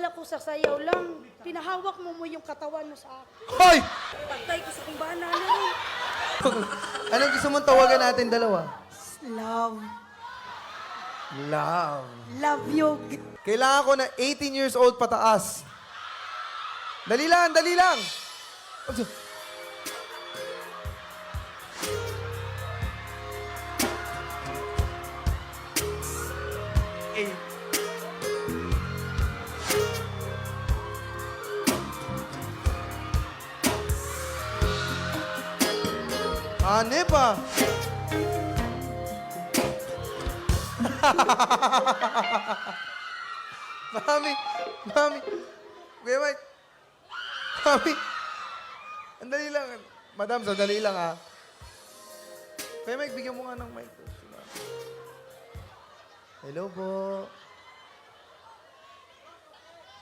Akala ko sa sayaw lang. Pinahawak mo yung katawan mo sa akin. Hoy! Patay ko sa kumbana na rin. Anong gusto mong tawagan natin dalawa? Love. Love. Love you. Kailangan ko na 18 years old pataas. Dali lang, dali lang. Ane pa. Mami, mami. Kuya Mike. Mami. Andali lang. Madam, sandali lang ha. Kuya Mike, bigyan mo nga ng mic. Hello po.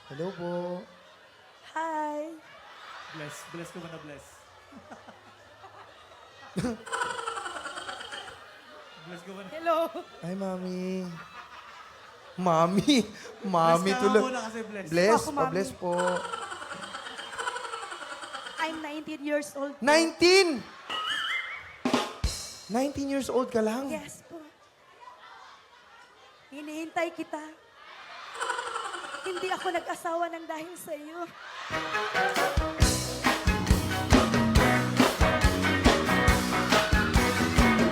Hello po. Hi. Bless. Bless ko ba na bless? Bless ko ba na? Hello. Ay, mami. Mami. Mami Bless ka tuloy. muna kasi bless. Bless, Ako, mami. pa-bless po. I'm 19 years old. 19! 19 years old ka lang? Yes po. Hinihintay kita. Hindi ako nag-asawa ng dahil sa iyo.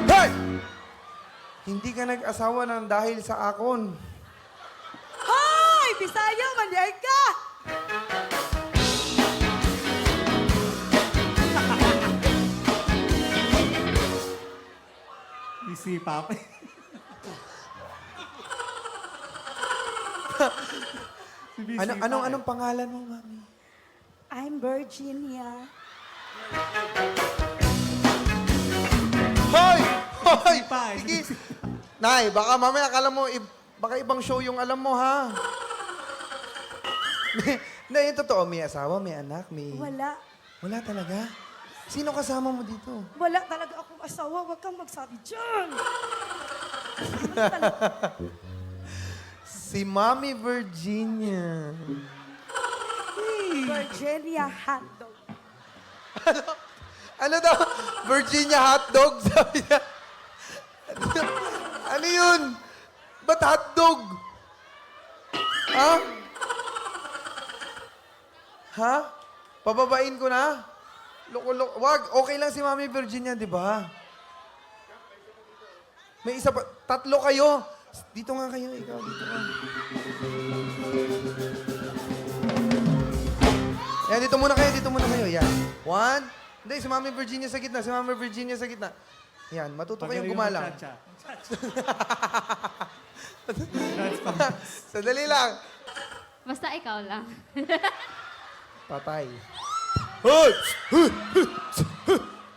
Hoy! Hindi ka nag-asawa ng dahil sa akon. Hoy! Bisaya, mandiay ka! Easy, Papa. Si Busy, Anong pangalan mo, mami? I'm Virginia. Hoy! Hoy! Pa, Sige. Nay, baka mamaya akala mo, baka ibang show yung alam mo, ha? Hindi, yung totoo, may asawa, may anak, may... Wala. Wala talaga? Sino kasama mo dito? Wala talaga akong asawa. Huwag kang magsabi dyan. Si Mami Virginia. Virginia hotdog. Ano daw? Virginia hotdog? Sabi niya. Ano yun? Ba't hotdog? Ha? Ha? Pababain ko na? Loko-loko. Wag, okay lang si Mami Virginia, di ba? May isa pa. Tatlo kayo. Dito nga kayo, ikaw. Dito ka. Yan, dito muna kayo, dito muna kayo. Yan. One. Hindi, si Mami Virginia sa gitna. Si Mami Virginia sa gitna. Yan, matuto kayong gumalang. Sandali lang. Basta ikaw lang. Patay. Hoy!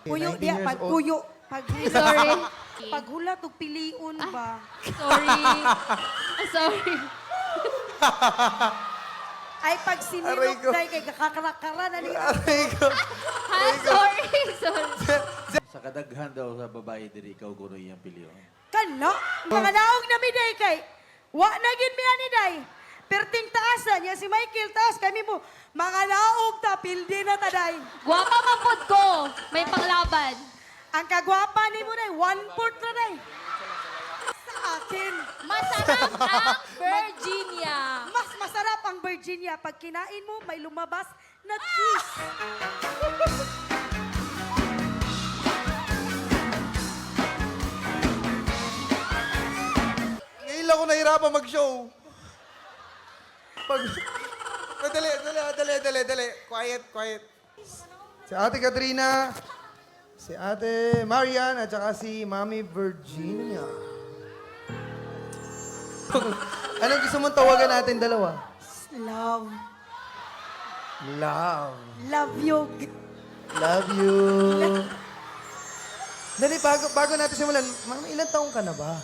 Puyo 19 diya, years pag old. puyo. Sorry. Paghulat ug piliun ba? Sorry. Sorry. Ay, pag Aray sinilok ko. dahil kay kakakarakara na niya. Aray ko. Ha? Sorry. Sorry. Sa kadaghan daw sa babae diri ikaw kuno iyang piliyon. Kana, mga naog na mi day kay. Wa na gid mi ani day. Perting taasan niya si Michael taas kami mo. Mga naog ta pildi na taday. Guwapa mapod ko. May panglaban. Ang kagwapa ni mo day, 1/4 na day. Sa akin, Masarap ang Virginia. mas masarap ang Virginia pag kinain mo may lumabas na cheese. Ngayon lang ako nahirapan mag-show. Dali. Quiet. Si Ate Katrina, si Ate Marian, at saka si Mami Virginia. Anong gusto mong tawagan natin dalawa? Love. Love. Love you. Love you. Dali, bago natin simulan, Mami, ilang taong ka na ba?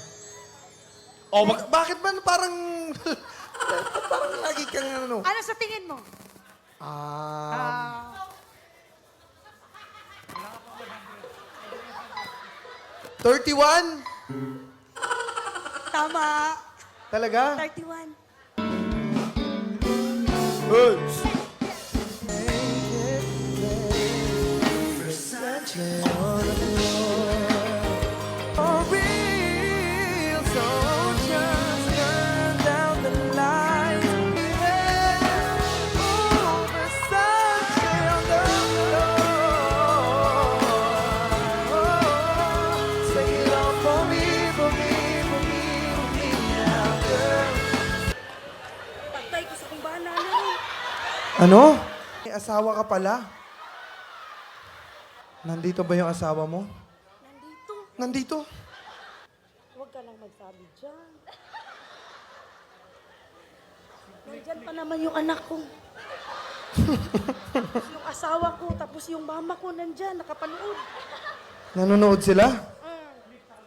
Oh, bakit ba parang... parang lagi kang ano? Ano sa tingin mo? 31? Tama. Talaga? 31. For real soldiers, burn down the lights. Oh, Versace on the floor. Say it all for me, for me, for me, for me now, girl. Patay ko sa kumbana na. Ano? May asawa ka pala? Nandito ba yung asawa mo? Nandito. Nandito? Huwag ka nang magsabi dyan. Nandyan pa naman yung anak ko. Yung asawa ko, tapos yung mama ko nandyan, nakapanood. Nanonood sila?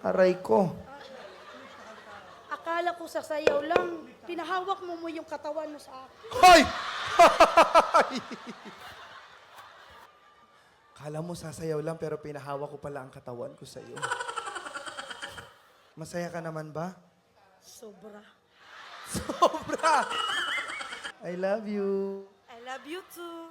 Aray ko. Akala ko sa sayaw lang, pinahawak mo yung katawan mo sa akin. Hoy! Kala mo sasayaw lang pero pinahawa ko pala ang katawan ko sa iyo. Masaya ka naman ba? Sobra. Sobra! I love you. I love you too.